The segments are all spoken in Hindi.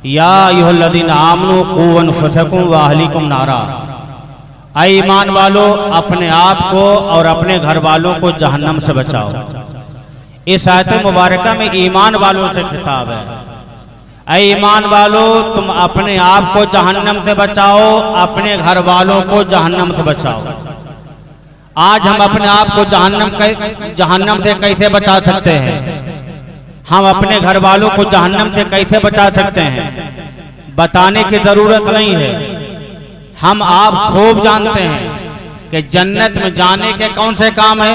या अय्युहल्लज़ीना आमनू क़ू अनफुसकुम व अहलीकुम नारा, ऐ ईमान वालों अपने आप को और अपने घर वालों को जहन्नम से बचाओ। इस आयत मुबारका में ईमान वालों से खिताब है। ऐ ईमान वालों तुम अपने आप को जहन्नम से बचाओ, अपने घर वालों को जहन्नम से बचाओ। आज हम अपने आप को जहन्नम से कैसे बचा सकते हैं? हम अपने घर वालों को जहन्नम से कैसे बचा सकते हैं? बताने की जरूरत नहीं है, हम आप खूब जानते हैं कि जन्नत में जाने के कौन से काम है,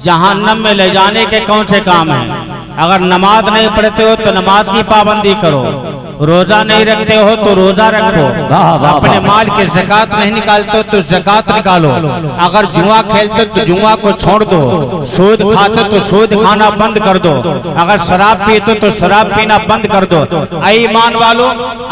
जहन्नम में ले जाने के कौन से काम है। अगर नमाज नहीं पढ़ते हो तो नमाज की पाबंदी करो, रोजा नहीं रखते हो तो रोजा रखो, अपने माल की ज़कात नहीं निकालते हो तो ज़कात निकालो, अगर जुआ खेलते तो जुआ को छोड़ दो, सूद खाते तो सूद खाना बंद कर दो, अगर शराब पीते तो शराब पीना बंद कर दो। ऐ ईमान वालों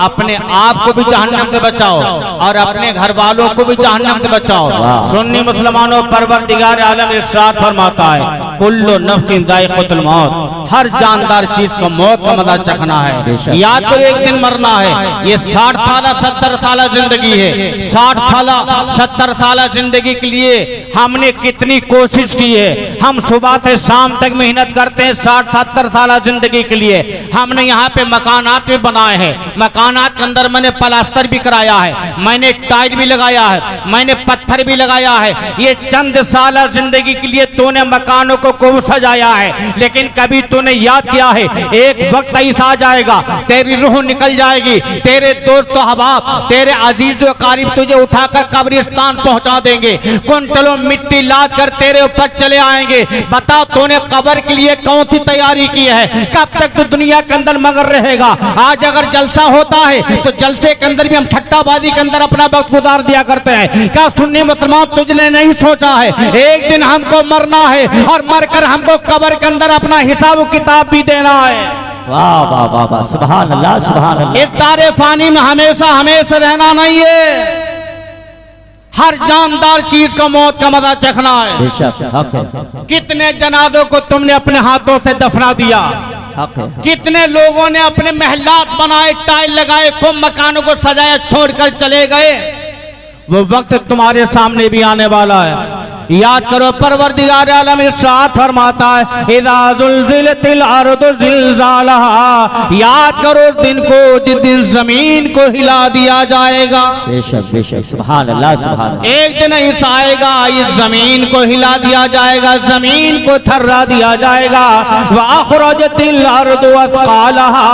अपने आप को भी जहन्नम से बचाओ और अपने घर वालों को भी जहन्नम से बचाओ। सुन्नी मुसलमानों, परवरदिगार आलम इरशाद फरमाता है कुल्लु नफ्सिन ज़ाइक़तुल मौत, हर जानदार चीज को मौत का मजा चखना है। याद करो एक दिन मरना है। ये 60 साल 70 साल जिंदगी है। 60 साल 70 साल जिंदगी के लिए हमने कितनी कोशिश की है। हम सुबह से शाम तक मेहनत करते हैं 60-70 साल जिंदगी के लिए। हमने यहाँ पे मकानात भी बनाए हैं, मकानात के अंदर मैंने प्लास्टर भी कराया है, मैंने टाइल भी लगाया है, मैंने पत्थर भी लगाया है। ये चंद साल जिंदगी के लिए तूने मकानों को खूब सजाया है, लेकिन कभी तूने याद किया है एक वक्त ऐसा आ जाएगा तेरी रूह निकल जाएगी, तेरे दोस्त अहबाब, तेरे अजीज व कारिब तुझे उठाकर कब्रिस्तान पहुंचा देंगे, कुंटलों मिट्टी लाद कर तेरे ऊपर चले आएंगे। बता तूने कब्र के लिए कौन सी तैयारी की है? कब तक तू दुनिया के अंदर मगर रहेगा? आज अगर जलसा होता है तो जलसे के अंदर भी हम ठट्टाबाजी के अंदर अपना वक्त गुजार दिया करते हैं। क्या सुन्नी मुसलमान तुझने नहीं सोचा है एक दिन हमको मरना है और मरकर हमको कब्र के अंदर अपना हिसाब किताब भी देना है। वाह वाह वाह वाह, सुभान अल्लाह सुभान अल्लाह। इस तारे फानी में हमेशा हमेशा रहना नहीं है, हर जानदार चीज को मौत का मजा चखना है। बेशक हक है। कितने जनाजों को तुमने अपने हाथों से दफना दिया, हक है। कितने लोगों ने अपने महलात बनाए, टाइल लगाए, खूब मकानों को सजाया, छोड़कर चले गए। वो वक्त तुम्हारे सामने भी आने वाला है। याद करो परवरदिगार आलम इरशाद फरमाता है इज़ा ज़ुल्ज़िलतिल अर्दु ज़िलज़ालहा, याद करो उस दिन को जिस दिन जमीन को हिला दिया जाएगा। बेशक बेशक सुभान अल्लाह सुभान अल्लाह। एक दिन ऐसा आएगा इस जमीन को हिला दिया जाएगा, जमीन को थर्रा दिया जाएगा। व अख़रजतिल अर्दु अस्क़ालहा,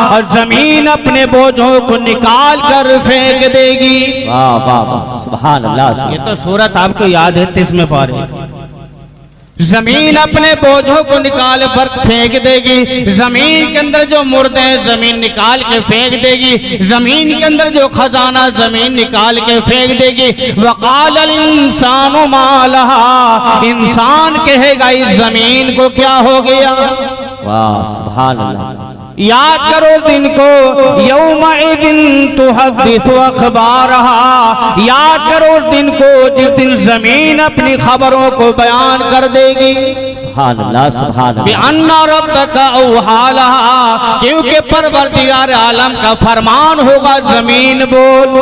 और जमीन अपने बोझों को निकाल कर फेंक देगी। वाह वाह वाह सुभान अल्लाह। ये तो सूरत आपको याद है 30 में पारे। जमीन अपने बोझों को निकाल कर फेंक देगी, जमीन के अंदर जो मुर्दे हैं जमीन निकाल के फेंक देगी, जमीन के अंदर जो खजाना जमीन निकाल के फेंक देगी। वक़ालल इंसानु मा लहा, इंसान कहेगा इस जमीन को क्या हो गया। वाह सुभान अल्लाह। याद करो दिन को यौमइदिन तुहद्दिसु अख़बारहा, याद करो उस दिन को जिस दिन जमीन अपनी खबरों को बयान कर देगी। सुभान अल्लाह सुभान अल्लाह। बिअन्ना रब्बका औहा लहा, क्योंकि परवरदिगार आलम का फरमान होगा जमीन बोल।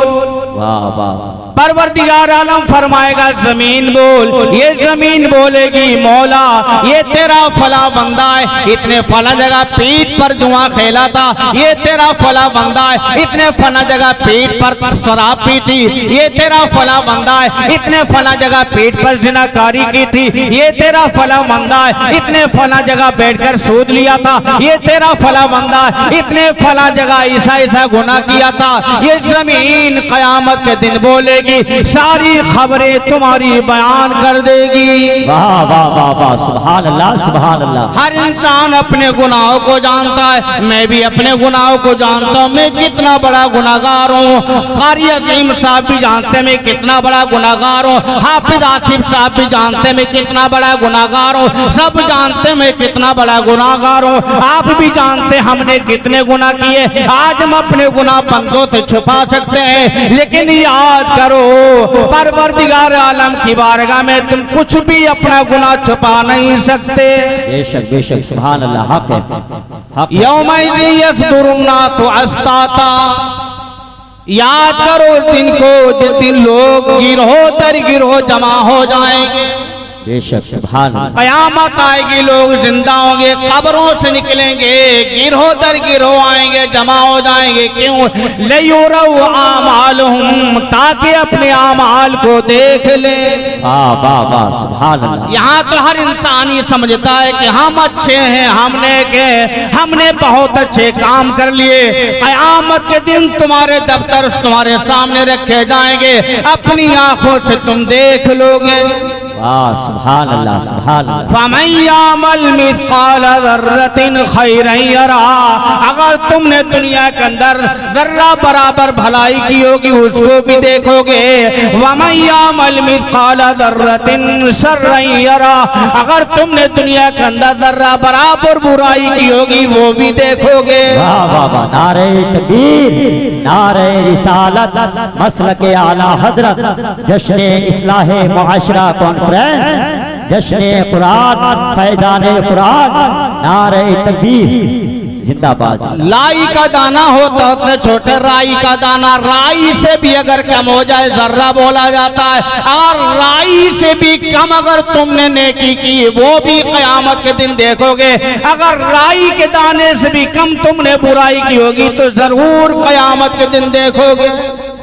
वाह वाह। परवरदिगार आलम फरमाएगा जमीन बोल, ये जमीन बोलेगी मौला ये तेरा फला बंदा है, इतने फला जगह पीठ पर जुआ खेला था, ये तेरा फला बंदा है, इतने फला जगह पीठ पर शराब पी थी, ये तेरा फला बंदा है, इतने फला जगह पीठ पर जिनाकारी की थी, ये तेरा फला बंदा है, इतने फला जगह बैठकर सूद लिया था, ये तेरा फला बंदा है, इतने फला जगह ऐसा ऐसा गुनाह किया था। ये जमीन कयामत के दिन बोलेगी, सारी खबरें तुम्हारी बयान कर देगी। वाह वाह वाह वाह सुभान अल्लाह सुभान अल्लाह। हर इंसान अपने गुनाहों को जानता है, मैं भी अपने गुनाहों को जानता हूँ, मैं कितना बड़ा गुनाहगार हूँ। कारी अजीम साहब भी जानते हैं मैं कितना बड़ा गुनाहगार हूँ, हाफिज आसिफ साहब भी जानते हैं मैं कितना बड़ा गुनाहगार हूँ, सब जानते हैं मैं कितना बड़ा गुनाहगार हूँ, आप भी जानते हैं हमने कितने गुनाह किए। आज हम अपने गुनाह बंदों से छुपा सकते हैं, लेकिन लेकिन याद करो परवरदिगार आलम की बारगाह में तुम कुछ भी अपना गुनाह छुपा नहीं सकते। बेशक सुभान अल्लाह, हक है, हक है। यौमइज़ यसदुरुन्ना तो अस्ताता, याद करो उस दिन को जिस दिन लोग गिरोह दर गिरोह जमा हो जाएंगे। बेशक सुभान अल्लाह। कयामत आएगी, लोग जिंदा होंगे, कब्रों से निकलेंगे, गिरोह दर गिरोह आएंगे, जमा हो जाएंगे। क्यों? लियुरऊ आमालहुम, ताकि अपने आमाल को देख ले। वाह वाह वाह सुभान अल्लाह। यहाँ तो हर इंसान ये समझता है कि हम अच्छे हैं, हमने बहुत अच्छे काम कर लिए। कयामत के दिन तुम्हारे दफ्तर तुम्हारे सामने रखे जाएंगे, अपनी आंखों से तुम देख लोगे। वाह सुभान अल्लाह सुभान अल्लाह। फमन यामल मिस्काल ज़र्रतिन खैरन यरा, अगर तुमने दुनिया के अंदर जर्रा बराबर भलाई की होगी उसको भी देखोगे। वमन यामल मिस्काल ज़र्रतिन शर्रन यरा, अगर तुमने दुनिया के अंदर जर्रा बराबर बुराई की होगी वो भी देखोगे। वाह वाह वाह, नारे तकबीर, नारे रिसालत, मसलके आला हजरत, जश्न इस्लाहे मुआशरा कॉन्फ्रेंस, जश्न कुरान, फैजान कुरान, नारे तकबीर, जिंदाबाद। लाई का दाना होता है छोटे, राई का दाना, राई से भी अगर कम हो जाए जर्रा बोला जाता है। और राई से भी कम अगर तुमने नेकी की वो भी कयामत के दिन देखोगे। अगर राई के दाने से भी कम तुमने बुराई की होगी तो जरूर कयामत के दिन देखोगे।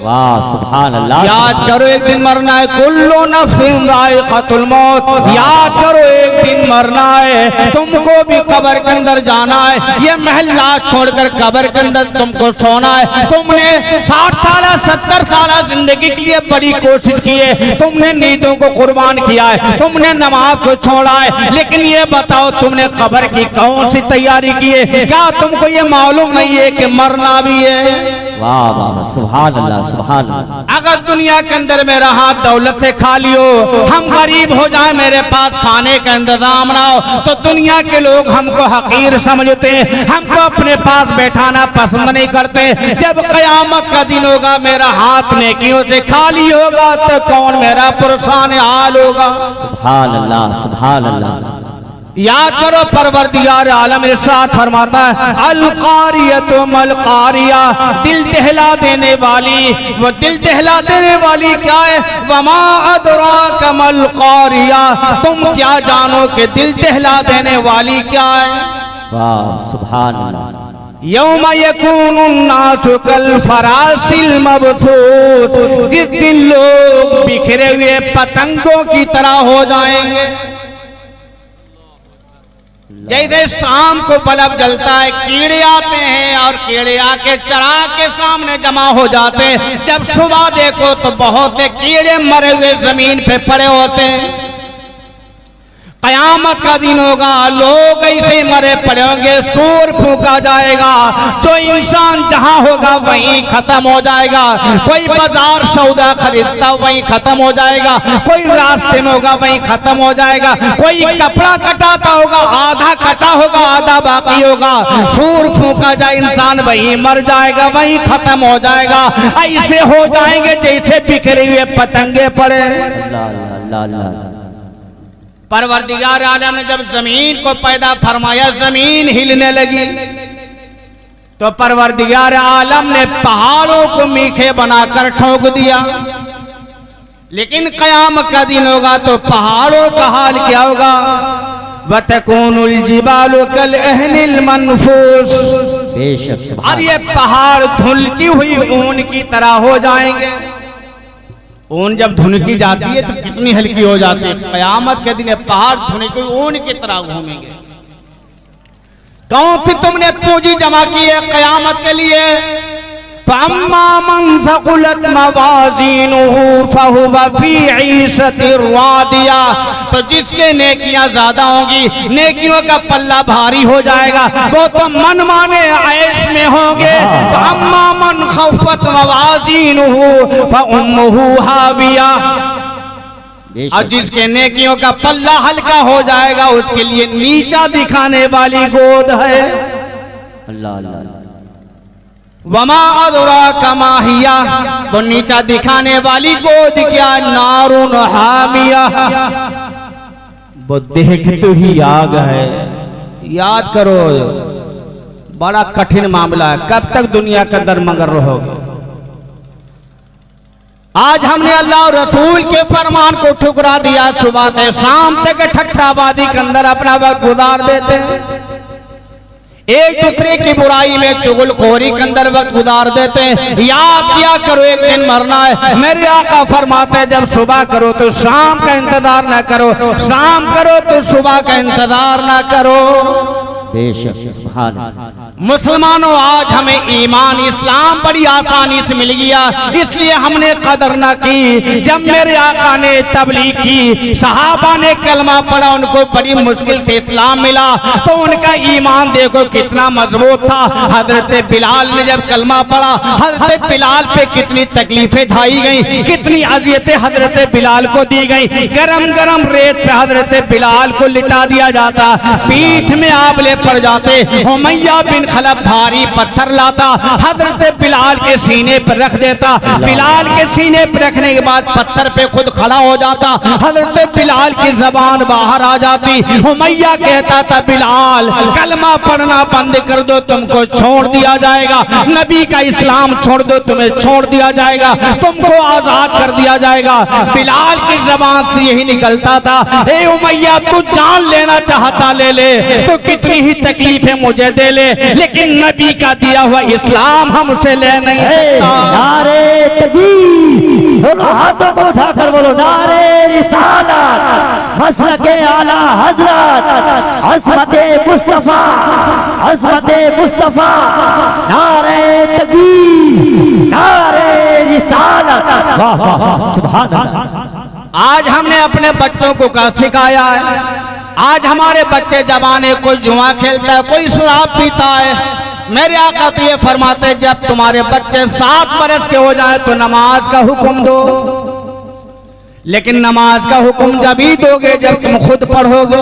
वाह सुभान अल्लाह। याद करो एक दिन मरना है, कुल्लु नफ्सिन ज़ाइक़तुल मौत, याद करो एक दिन मरना है, तुमको भी कब्र के अंदर जाना है। ये महल्ला छोड़कर कब्र के अंदर तुमको सोना है। तुमने 60 साल 70 साल जिंदगी के लिए बड़ी कोशिश की है, तुमने नींदों को कुर्बान किया है, तुमने नमाज को छोड़ा है, लेकिन ये बताओ तुमने कब्र की कौन सी तैयारी की है? क्या तुमको ये मालूम नहीं है कि मरना भी है? वाह वाह सुभान अल्लाह सुभान अल्लाह। अगर दुनिया के अंदर मेरा हाथ दौलत से खाली हो, हम गरीब हो जाए, मेरे पास खाने का इंतजाम ना हो, तो दुनिया के लोग हमको हकीर समझते हैं, हमको अपने पास बैठाना पसंद नहीं करते। जब कयामत का दिन होगा, मेरा हाथ नेकियों से खाली होगा, तो कौन मेरा परेशान हाल होगा? सुभान अल्लाह सुभान अल्लाह। याद करो परवरदिगार आलम इरशाद फरमाता है, अल कारियतु मल कारिया, दिल दहला देने वाली, वो दिल दहला देने वाली क्या है? वमा अदराका मल कारिया, तुम क्या जानो कि दिल दहला देने वाली क्या है? वाह सुभान अल्लाह। यौम यकूनु नासु कल फरासिल मबसूस, जिस दिन लोग बिखरे हुए पतंगों की तरह हो जाएंगे। जैसे शाम को बल्ब जलता है, कीड़े आते हैं और कीड़े आके चिराग के सामने जमा हो जाते हैं। जब सुबह देखो तो बहुत से कीड़े मरे हुए जमीन पे पड़े होते हैं। कयामत का दिन होगा, लोग ऐसे मरे पड़े होंगे, सूर फूंका जाएगा, जो इंसान जहां होगा वहीं खत्म हो जाएगा। कोई बाजार सौदा खरीदता वहीं खत्म हो जाएगा, कोई रास्ते में होगा वहीं खत्म हो जाएगा, कोई कपड़ा कटाता होगा, आधा कटा होगा आधा बाकी होगा। सूर फूंका जाए इंसान वहीं मर जाएगा, वहीं खत्म हो जाएगा। ऐसे हो जाएंगे जैसे बिखरे हुए पतंगे पड़े। अल्लाह अल्लाह अल्लाह। परवरदिगार आलम ने जब जमीन को पैदा फरमाया, जमीन हिलने लगी, तो परवरदिगार आलम ने पहाड़ों को मीठे बनाकर ठोक दिया। लेकिन कयामत का दिन होगा तो पहाड़ों का हाल क्या होगा? वतकूनुल जिबालु कल अहनिल मनफूस, बेशक। और ये पहाड़ धुलकी हुई ऊन की तरह हो जाएंगे। ऊन जब धुनकी जाती है तो कितनी हल्की हो जाती है। कयामत के दिन पहाड़ धुनकी ऊन की तरह घूमेंगे। कौन सी तुमने पूंजी जमा की है कयामत के लिए? फअम्मा मन सकुलत मवाज़ीनुहु फहुवा फी ईशतिर रादिया, तो जिसके नेकियां ज्यादा होंगी, नेकियों का पल्ला भारी हो जाएगा, वो तो मन माने ऐश में होंगे। अम्मा मन खफ़त मवाज़ीनुहु फउम्मुहु हाविया, और जिसके नेकियों का पल्ला हल्का हो जाएगा उसके लिए नीचा दिखाने वाली गोद है। अल्लाह अल्लाह। वमा अदरा कमाहिया, वो नीचा दिखाने वाली गोद क्या, नारुन हामिया, वो देखते ही आग है। याद करो बड़ा कठिन मामला है, कब तक दुनिया के अंदर मगर रहोगे। आज हमने अल्लाह और रसूल के फरमान को ठुकरा दिया, सुबह से शाम तक ठट्ठाबाजी के अंदर अपना वक्त गुजार देते हैं, एक दूसरे की बुराई में चुगलखोरी के अंदर वक्त गुजार देते हैं। याद किया करो एक दिन मरना है। मेरे आका फरमाते हैं जब सुबह करो तो शाम का इंतजार ना करो, शाम करो तो सुबह का इंतजार ना करो। बेशक सुभान अल्लाह। मुसलमानों आज हमें ईमान इस्लाम बड़ी आसानी से मिल गया, इसलिए हमने कदर ना की। जब मेरे आका ने तबलीग की, सहाबा ने कलमा पढ़ा, उनको बड़ी मुश्किल से इस्लाम मिला, तो उनका ईमान देखो कितना मजबूत था। हजरत बिलाल ने जब कलमा पढ़ा, हजरत बिलाल पे कितनी तकलीफें ढाई गई, कितनी अजियतें हजरत बिलाल को दी गई। गरम गरम रेत पे हजरत बिलाल को लिटा दिया जाता, पीठ में आबले पड़ जाते। उमैया बिन खलफ भारी पत्थर लाता, हजरत बिलाल के सीने पर रख देता। बिलाल के सीने पर रखने के बाद पत्थर पे खुद खड़ा हो जाता, हजरत बिलाल की जबान बाहर आ जाती। उमैया कहता था बिलाल कलमा पढ़ना बंद कर दो, तुमको छोड़ दिया जाएगा। नबी का इस्लाम छोड़ दो, तुम्हें छोड़ दिया जाएगा, तुमको आजाद कर दिया जाएगा। बिलाल की जबान से यही निकलता था, ए उमैया तू जान लेना चाहता ले ले, तो कितनी ही तकलीफें मुझे दे ले, लेकिन नबी का दिया हुआ इस्लाम हमसे ले नहीं सकता। नारे तकबीर, दोनों हाथों को उठाकर बोलो नारे रिसालत, मसलके आला हजरत, अज़मते मुस्तफा, अज़मते मुस्तफा, नारे तकबीर, नारे रिसालत। वाह वाह सुभान अल्लाह। आज हमने अपने बच्चों को क्या सिखाया है? आज हमारे बच्चे जवाने, कोई जुआ खेलता है, कोई शराब पीता है। मेरे आका तो ये फरमाते हैं जब तुम्हारे बच्चे 7 बरस के हो जाए तो नमाज का हुक्म दो, लेकिन नमाज का हुक्म जब ही दोगे जब तुम खुद पढ़ोगे।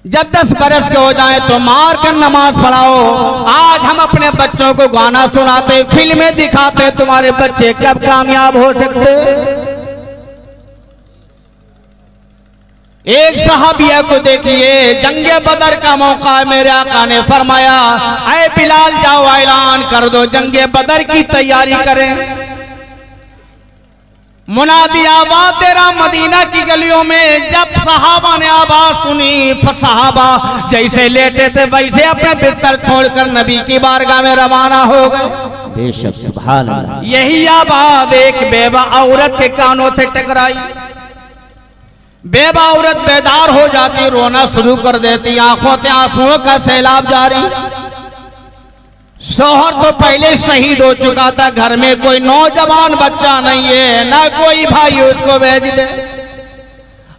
जब 10 बरस के हो जाए तो मार कर नमाज पढ़ाओ। आज हम अपने बच्चों को गाना सुनाते, फिल्में दिखाते, तुम्हारे बच्चे कब कामयाब हो सकते? एक सहाबिया को देखिए, जंगे बदर का मौका है, मेरे आका ने फरमाया ऐ बिलाल जाओ ऐलान कर दो जंगे बदर की तैयारी करें। मुनादी आवाज तेरा मदीना की गलियों में। जब सहाबा ने आवाज सुनी, सहाबा जैसे लेटे थे वैसे अपने बिस्तर छोड़कर नबी की बारगाह में रवाना हो गए। बेशक सुभान अल्लाह। यही आवाज एक बेवा औरत के कानों से टकराई। बेवा औरत बेदार हो जाती, रोना शुरू कर देती, आंखों से आंसुओं का सैलाब जारी। शौहर तो पहले शहीद हो चुका था, घर में कोई नौजवान बच्चा नहीं है, ना कोई भाई उसको भेज दे।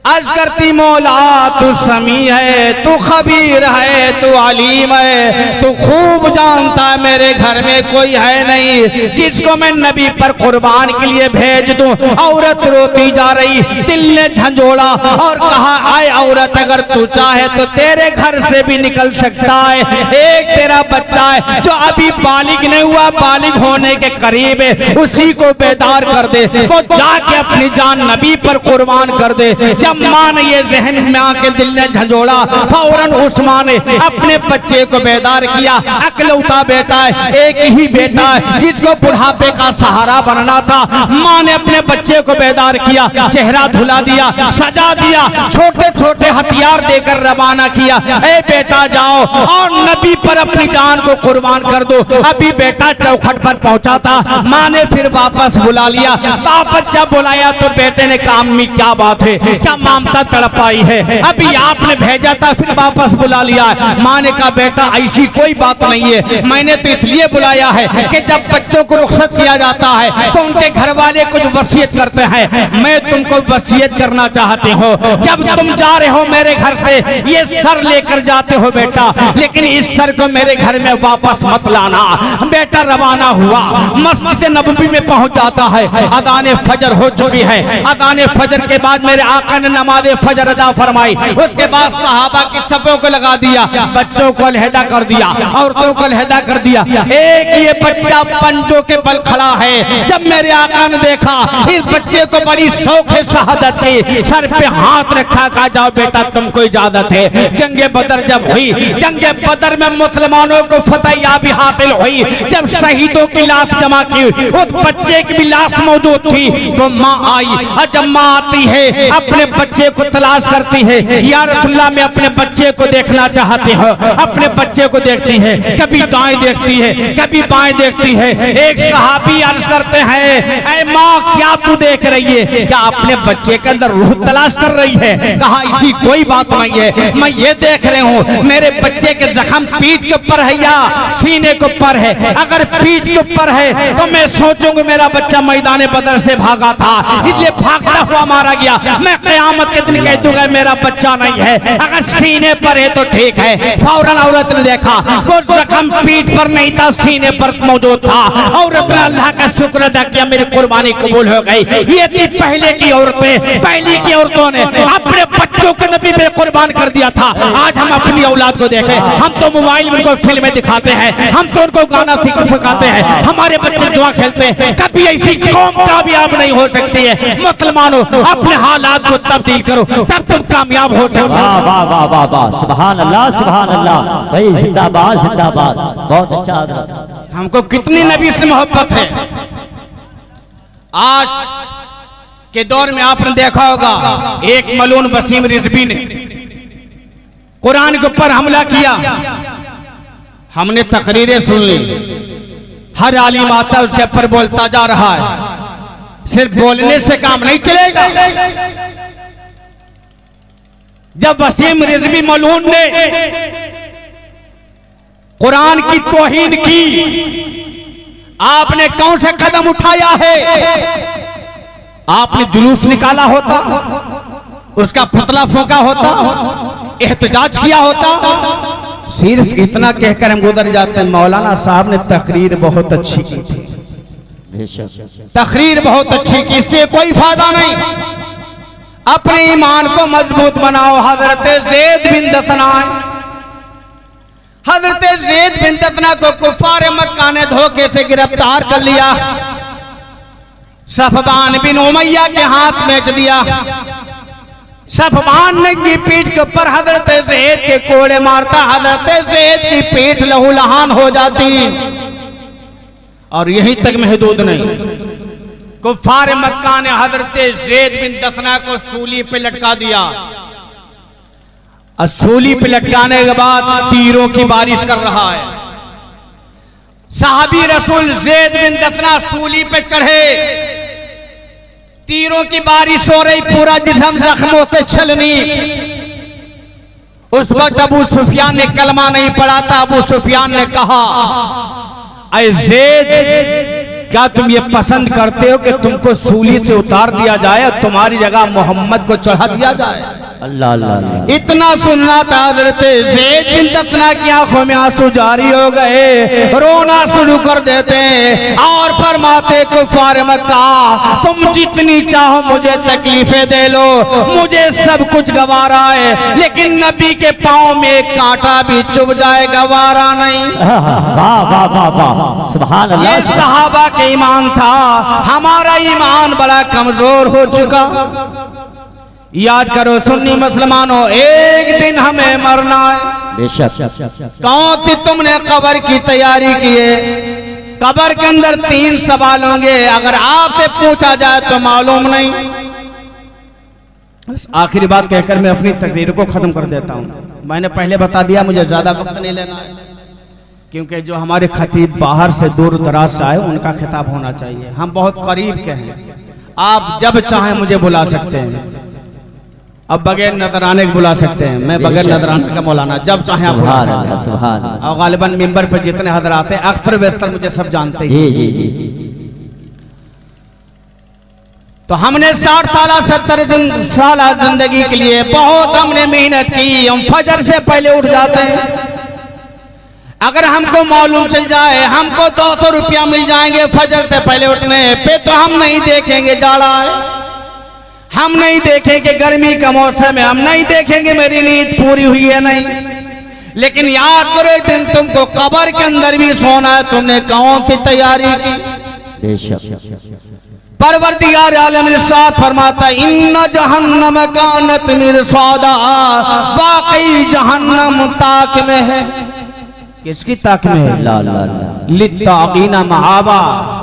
अर्ज करती मौला तू समी है, तू खबीर है, तू अलीम है, तू खूब जानता है मेरे घर में कोई है नहीं जिसको मैं नबी पर कुर्बान के लिए भेज दूं। औरत रोती जा रही, दिल ने झंझोड़ा और कहा आए औरत अगर तू चाहे तो तेरे घर से भी निकल सकता है। एक तेरा बच्चा है जो अभी बालिग नहीं हुआ, बालिग होने के करीब है, उसी को बेदार कर दे, वो जाके अपनी जान नबी पर कुर्बान कर दे। जब मां ने ये जहन में आके दिल ने झंझोड़ा, फौरन उस्मान ने अपने बच्चे को बेदार किया। अकलौता बेटा है, एक ही बेटा है जिसको बुढ़ापे का सहारा बनना था। मां ने अपने बच्चे को बेदार किया, चेहरा धुला दिया, सजा दिया, छोटे छोटे हथियार देकर रवाना किया। ए बेटा जाओ और नबी पर अपनी जान को कुर्बान कर दो। अभी बेटा चौखट पर पहुंचा था, मां ने फिर वापस बुला लिया। वापस जब बुलाया तो बेटे ने कहा अम्मी क्या बात है, क्या ममता तड़प आई है, अभी आपने भेजा था फिर वापस बुला लिया। माँ ने कहा बेटा ऐसी कोई बात नहीं है, मैंने तो इसलिए बुलाया है कि जब बच्चों को रुखसत किया जाता है तो उनके घर वाले कुछ वसीयत करते हैं, मैं तुमको वसीयत करना चाहती हूँ। जब तुम जा रहे हो मेरे घर से ये सर लेकर जाते हो बेटा, लेकिन इस सर को मेरे घर में वापस मत लाना। बेटा रवाना हुआ, मस्जिद नबवी में पहुंच जाता है। अदान फजर हो चुकी है। अदान फजर के बाद मेरे आका ने नमाज फजर अदा फरमाई। उसके बाद सहाबा की सफों को लगा दिया, बच्चों को अलहदा कर दिया, औरतों को अलहदा कर दिया। एक ये बच्चा पंजों के बल खड़ा है। जब मेरे आका ने देखा इस बच्चे को बड़ी शौक है शहादत की, सर पे हाथ रखा, कहा जाओ बेटा तुमको इजाजत है। जंगे बदर जब हुई, जंगे बदर में मुसलमानों को फतह हासिल हुई। जब शहीदों की लाश जमा की, उस बच्चे की भी लाश मौजूद थी। तो माँ आई, और जब माँ आती है अपने बच्चे को तलाश करती है, या रसूलुल्लाह मैं अपने बच्चे को देखना चाहती हूँ। अपने बच्चे को देखती है, कभी दाएं देखती है, कभी बाएं देखती है। एक सहाबी अर्ज करते हैं, ऐ माँ क्या तू देख रही है? क्या अपने बच्चे के अंदर रूह तलाश कर रही है? कहा इसी कोई बात नहीं है, मैं ये देख रही हूँ मेरे बच्चे के जख्म पीठ के ऊपर है या सीने के ऊपर है। अगर पीठ के ऊपर है तो मैं सोचूंगा मेरा बच्चा मैदान बदर से भागा था, इसलिए भागता हुआ मारा गया। मैं क़यामत के दिन कह दूंगा मेरा बच्चा नहीं है। अगर सीने पर है तो ठीक है। फौरन औरत ने देखा वो जख्म पीठ पर नहीं था, सीने पर मौजूद था। औरत ने अल्लाह का शुक्र अदा किया, मेरी कुर्बानी कबूल हो गई। ये थी पहले की औरतें, पहले की औरतों ने अपने बच्चों को नबी पे कुर्बान कर दिया था। आज हम अपनी औलाद को देखें, हम तो मोबाइल में उनको फिल्में दिखाते हैं, हम तो उनको गाना सिखाते हैं, हमारे बच्चे जुआ खेलते हैं। कभी ऐसी कौम कामयाब नहीं हो सकती है। मुसलमानों अपने हालात को तब्दील करो, तब तुम कामयाब हो सकते। वाह वाह वाह वाह वाह, सुभान अल्लाह सुभान अल्लाह। भाई जिंदाबाद जिंदाबाद, बहुत अच्छा। हमको कितनी नबी से मोहब्बत है। आज के दौर में आपने देखा होगा एक मलून वसीम रिजवी ने कुरान के ऊपर हमला किया। हमने तकरीरें सुन ली, हर आलिम आता उसके ऊपर बोलता जा रहा है। सिर्फ बोलने से काम नहीं चलेगा। जब वसीम रिजवी मलून ने कुरान की तौहीन की, आपने कौन सा कदम उठाया है? आपने जुलूस निकाला होता, उसका पुतला फूंका होता, एहतजाज किया होता। सिर्फ इतना कहकर हम गुजर जाते हैं। मौलाना साहब ने तकरीर बहुत अच्छी की थी, तकरीर बहुत अच्छी की, इससे कोई फायदा नहीं। अपने ईमान को मजबूत बनाओ। हजरत ज़ैद बिन दसना, हजरत ज़ैद बिन दसना को कुफार मक्का ने धोखे से गिरफ्तार कर लिया, सफवान बिन उमैया के हाथ बेच दिया। सफवान ने की पीठ के ऊपर हजरत ज़ैद के कोड़े मारता, हजरत ज़ैद की पीठ लहूलहान हो जाती। और यहीं तक महदूद नहीं, कुफार मक्का ने हजरत ज़ैद बिन दसना को सूली पे लटका दिया। और सूली पे लटकाने के बाद तीरों की बारिश कर रहा है। साहबी रसूल ज़ैद बिन दसना सूली पे चढ़े, तीरों की बारिश हो रही, पूरा जिस्म जख्मों से छलनी। उस वक्त अबू सुफियान ने कलमा नहीं पढ़ा था। अबू सुफियान ने कहा, ऐ ज़ैद क्या तुम ये पसंद करते हो कि तुमको सूली से उतार दिया जाए और तुम्हारी जगह मोहम्मद को चढ़ा दिया जाए? अल्लाह अल्लाह। इतना सुनना था, हजरत ज़ैद बिन दसना की आंखों में आंसू जारी हो गए, रोना शुरू कर देते और फरमाते कुफार मक्का, तुम जितनी चाहो मुझे तकलीफें दे लो, मुझे सब कुछ गवारा है, लेकिन नबी के पाँव में एक कांटा भी चुभ जाए गवारा नहीं। वाह वाह वाह वाह, सुभान अल्लाह। ये सहाबा के ईमान था, हमारा ईमान बड़ा कमजोर हो चुका। याद करो सुन्नी मुसलमानों, एक दिन हमें मरना है। बेशक। कौन सी तुमने कब्र की तैयारी की है? कब्र के अंदर 3 सवाल होंगे, अगर आपसे पूछा जाए तो मालूम नहीं। बस आखिरी बात कहकर मैं अपनी तकरीर को खत्म कर देता हूँ। मैंने पहले बता दिया मुझे ज्यादा वक्त नहीं लेना है, क्योंकि जो हमारे खतीब बाहर से दूर दराज से आए उनका खिताब होना चाहिए। हम बहुत करीब के हैं, आप जब चाहें मुझे बुला सकते हैं। अब बगैर नजराने बुला सकते हैं, मैं बगैर नजराने का मौलाना, जब चाहे आप बुला सकते हैं। सुभान। और गालिबन मिंबर पर जितने हजरात हैं अक्सर बेशतर मुझे सब जानते हैं। जी जी जी। तो हमने 60 साल 70 साल जिंदगी के लिए बहुत हमने मेहनत की। हम फजर से पहले उठ जाते हैं। अगर हमको मालूम चल जाए हमको 200 रुपया मिल जाएंगे फजर से पहले उठने पे, तो हम नहीं देखेंगे जाड़ा है। हम नहीं देखेंगे गर्मी का मौसम है, हम नहीं देखेंगे मेरी नींद पूरी हुई है नहीं, लेकिन याद करो एक दिन तुमको कब्र के अंदर भी सोना है, तुमने कौन सी तैयारी की? परवरदिगार आलम इरशाद फरमाता है इन्ना जहन्नम कानत मिरसादा, वाकई जहन्नम ताक में है। किसकी ताक में है? लित्ताकीना महाबा,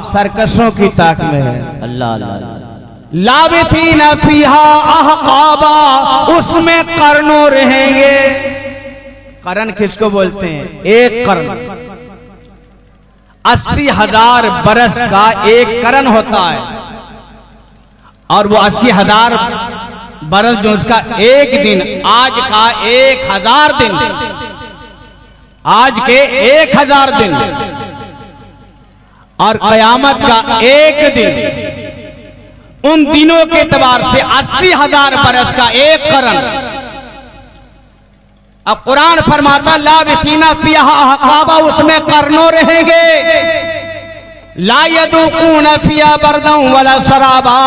सरकशों की ताक में है। अल्लाह लाबिथीना फीहा अहकाबा, उसमें कर्नों रहेंगे। करण किसको बोलते हैं? एक करण 80,000 बरस का एक करण होता है, और वो 80,000 बरस जो उसका एक दिन, आज का 1,000 दिन, आज के 1,000 दिन और कयामत का एक दिन, उन दिनों के एतबार से 80,000 बरस का एक करण। अब कुरान फरमाता लाबिसीना फीहा अहकाबा, उसमें कर्नों रहेंगे। ला यदूकूना फीहा बरदन वला शराबा,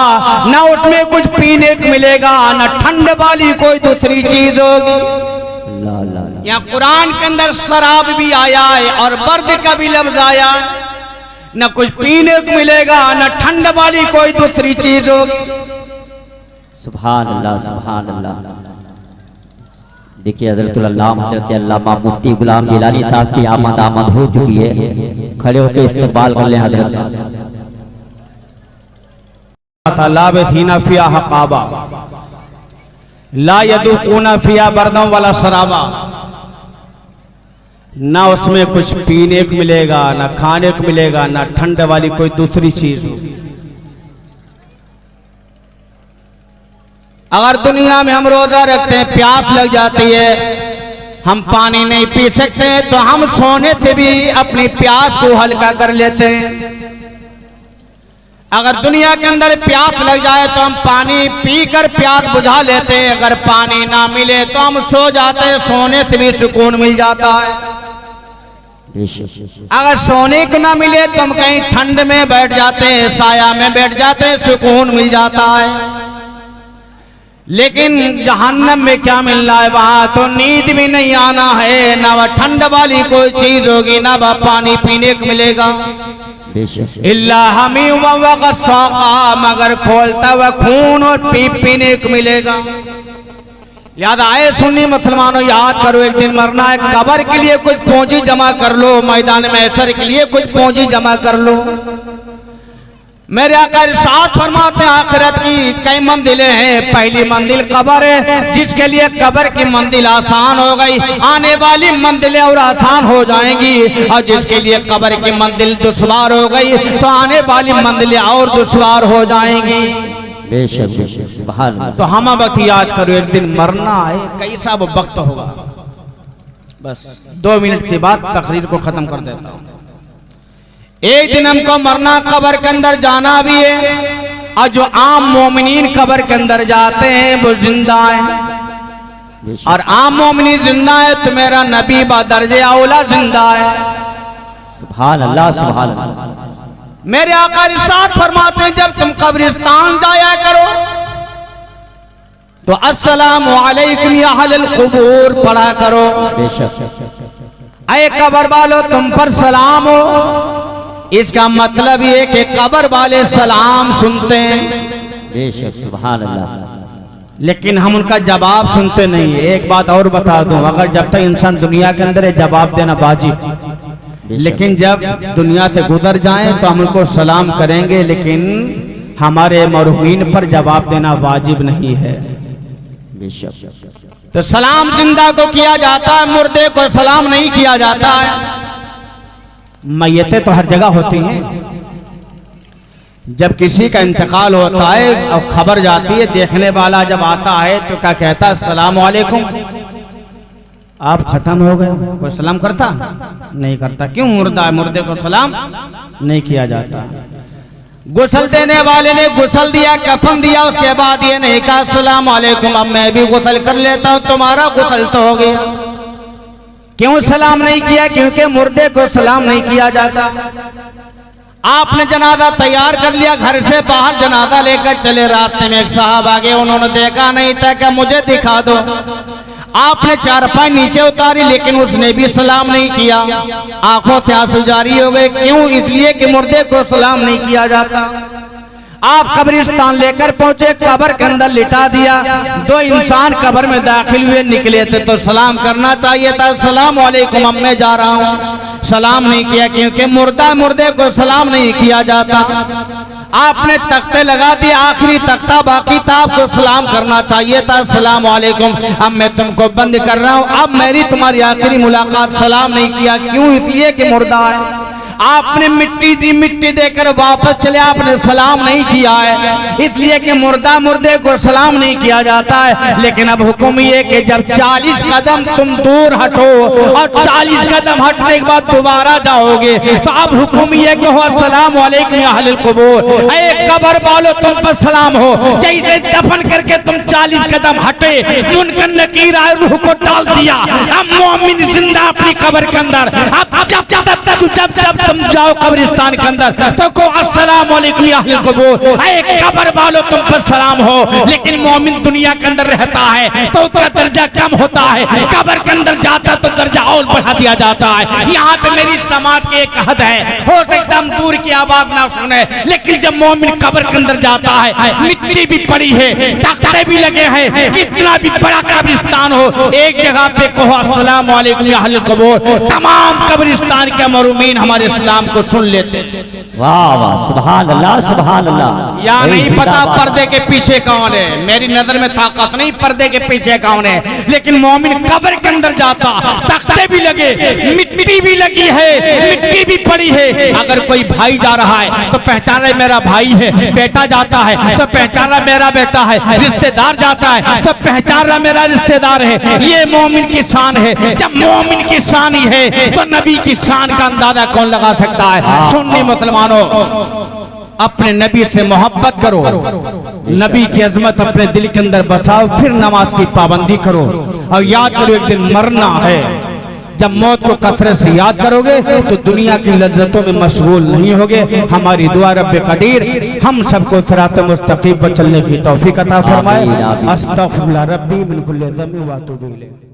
ना उसमें कुछ पीने को मिलेगा, ना ठंड वाली कोई दूसरी चीज होगी। यहाँ कुरान के अंदर शराब भी आया है और बर्द का भी लफ्ज आया है। न कुछ पीने को मिलेगा, न ठंड वाली कोई दूसरी चीज होगी। सुभान अल्लाह, सुभान अल्लाह। देखिए हजरत अल्लामा मुफ्ती गुलाम गिलानी साहब की आमद हो चुकी है, खड़े होकर इस्तकबाल कर लें हजरत का। लाबिसीना फीहा अहकाबा ला यदूकूना फीहा बरदन वला शराबा, ना उसमें कुछ पीने को मिलेगा, ना खाने को मिलेगा, ना ठंड वाली कोई दूसरी चीज हो। अगर दुनिया में हम रोजा रखते हैं, प्यास लग जाती है, हम पानी नहीं पी सकते, तो हम सोने से भी अपनी प्यास को हल्का कर लेते हैं। अगर दुनिया के अंदर प्यास लग जाए तो हम पानी पीकर प्यास बुझा लेते हैं, अगर पानी ना मिले तो हम सो जाते हैं, सोने से भी सुकून मिल जाता है। अगर सोने को ना मिले तो हम कहीं ठंड में बैठ जाते हैं, साया में बैठ जाते हैं, सुकून मिल जाता है। लेकिन जहन्नम में क्या मिलना है? वहां तो नींद भी नहीं आना है, ना वह ठंड वाली कोई चीज होगी, ना वह पानी पीने को मिलेगा। इल्ला हमी वग़स्साक़ा, मगर खोलता हुआ खून और पीने को मिलेगा। याद आए सुन्नी मुसलमानों, याद करो एक दिन मरना है। कब्र के लिए कुछ पूंजी जमा कर लो, मैदान महशर के लिए कुछ पूंजी जमा कर लो। मेरे आका इरशाद फरमाते हैं आखिरत की कई मंजिलें हैं। पहली मंजिल कब्र है, जिसके लिए कब्र की मंजिल आसान हो गई, आने वाली मंजिलें और आसान हो जाएंगी। और जिसके लिए कब्र की मंजिल दुश्वार हो गई, तो आने वाली मंजिलें और दुश्वार हो जाएंगी। बेशक बेशक। तो हम वक्त याद करो, एक दिन मरना है, कैसा वो वक्त होगा। बस 2 मिनट के बाद तकरीर को खत्म कर देता हूँ। एक दिन हमको मरना, कब्र के अंदर जाना भी है, और जो आम मोमिनीन कब्र के अंदर जाते हैं वो जिंदा है, और आम मोमिनीन जिंदा है तो मेरा नबी बदर्जे औला जिंदा है। सुभान अल्लाह, सुभान अल्लाह। मेरे आका इरशाद फरमाते हैं जब तुम कब्रिस्तान जाया करो तो अस्सलामु अलैकुम या अहलल कुबूर पढ़ा करो। ऐ कब्र वालों तुम पर सलाम हो। इसका मतलब ये कि कब्र वाले सलाम सुनते हैं। बेशक, सुभान अल्लाह। लेकिन हम उनका जवाब सुनते नहीं है। एक बात और बता दूं, अगर जब तक इंसान दुनिया के अंदर है जवाब देना वाजिब, लेकिन जब दुनिया से गुजर जाएं तो हम उनको सलाम करेंगे, लेकिन हमारे मरहूमीन पर जवाब देना वाजिब नहीं है। तो सलाम जिंदा को किया जाता है, मुर्दे को सलाम नहीं किया जाता है। मैयतें तो हर जगह होती हैं। जब किसी का इंतकाल होता है और खबर जाती है, देखने वाला जब आता है तो क्या कहता है? अस्सलाम वालेकुम, आप खत्म हो गए। कोई सलाम करता नहीं करता। क्यों? मुर्दा है, मुर्दे को सलाम नहीं किया जाता। गुस्ल देने वाले ने गुस्ल दिया, कफन दिया, उसके बाद ये नहीं कहा अस्सलाम वालेकुम, अब मैं भी गुस्ल कर लेता हूं, तुम्हारा गुस्ल तो हो गया। क्यों सलाम नहीं किया? क्योंकि मुर्दे को सलाम नहीं किया जाता। आपने जनाजा तैयार कर लिया, घर से बाहर जनाजा लेकर चले। रास्ते में एक साहब आ गए, उन्होंने देखा नहीं था कि मुझे दिखा दो। आपने चारपाई नीचे उतारी, लेकिन उसने भी सलाम नहीं किया। आंखों से आंसू जारी हो गए। क्यों? इसलिए कि मुर्दे को सलाम नहीं किया जाता। आप कब्रिस्तान लेकर पहुंचे, कब्र के अंदर लिटा दिया। दो इंसान कब्र में दाखिल हुए, निकले थे तो सलाम करना चाहिए था। सलाम वालेकुम, अब मैं जा रहा हूँ। सलाम नहीं किया, क्योंकि मुर्दे को सलाम नहीं किया जाता। आपने तख्ते लगा दिए, आखिरी तख्ता बाकी था, आपको सलाम करना चाहिए था। सलाम वालेकुम, अब मैं तुमको बंद कर रहा हूँ, अब मेरी तुम्हारी आखिरी मुलाकात। सलाम नहीं किया, क्यों? इसलिए कि मुर्दा है। आपने मिट्टी दी, मिट्टी देकर वापस चले, आपने सलाम नहीं किया है, इसलिए कि मुर्दे को सलाम नहीं किया जाता है। लेकिन अब हुक्म ये कि जब 40 कदम तुम दूर हटो और 40 कदम हटने के बाद दोबारा जाओगे, तो अब हुक्म ये कि हो अस्सलाम वालेकुम या अहलुल कुबूर, ऐ कब्र वालों तुम पर सलाम हो। जैसे दफन करके तुम 40 कदम हटे, मुनकर नकीर आए, रूह को डाल दिया। अब मोमिन जिंदा अपनी कब्र के अंदर। अब जब तुम जाओ कब्रिस्तान के अंदर तो को अस्सलाम वालेकुम या अहलुल कुबूर, ऐ कब्र वालों तुम पर सलाम हो। लेकिन मोमिन दुनिया के अंदर रहता है तो उसका दर्जा कम होता है, कब्र के अंदर जाता तो दर्जा और बढ़ा दिया जाता है। यहाँ पे मेरी समाज की एक हद है, हो सकता हम दूर की आवाज ना सुने, लेकिन जब मोमिन कब्र के अंदर जाता है, मिट्टी भी पड़ी है, तख्ते भी लगे हैं, कितना भी बड़ा कब्रिस्तान हो, एक जगह पे कहो अस्सलाम वालेकुम या अहलुल कुबूर, तमाम कब्रिस्तान के मरूमीन हमारे इस्लाम को सुन लेते। वाह वाह, सुभान अल्लाह सुभान अल्लाह। या नहीं पता पर्दे के पीछे कौन है, मेरी नजर में ताकत नहीं पर्दे के पीछे कौन है, लेकिन मोमिन कब्र के अंदर जाता, तख्ते भी लगे, मिट्टी भी लगी है, मिट्टी भी पड़ी है। अगर कोई भाई जा रहा है तो पहचान रहे मेरा भाई है, बेटा जाता है तो पहचान रहा मेरा बेटा है, रिश्तेदार जाता है तो पहचान रहा मेरा रिश्तेदार है। ये मोमिन की शान है। जब मोमिन की शान ही है तो नबी की शान का अंदाजा कौन लगा सकता है? सुन्नी मुसलमानों, अपने नबी से मोहब्बत करो, नबी की अजमत अपने दिल के अंदर बसाओ, फिर नमाज की पाबंदी करो और याद करो एक दिन मरना है। जब मौत को कसरत से याद करोगे तो दुनिया की लज्जतों में मशगूल नहीं होगे। हमारी दुआ रब्बे कदीर हम सबको सिरात मुस्तकीम पर चलने की तौफीक अता फरमाए। अस्तगफिरुल्लाह रब्बी मिन कुल्ली ज़ंबिन व अतूबु इलैह।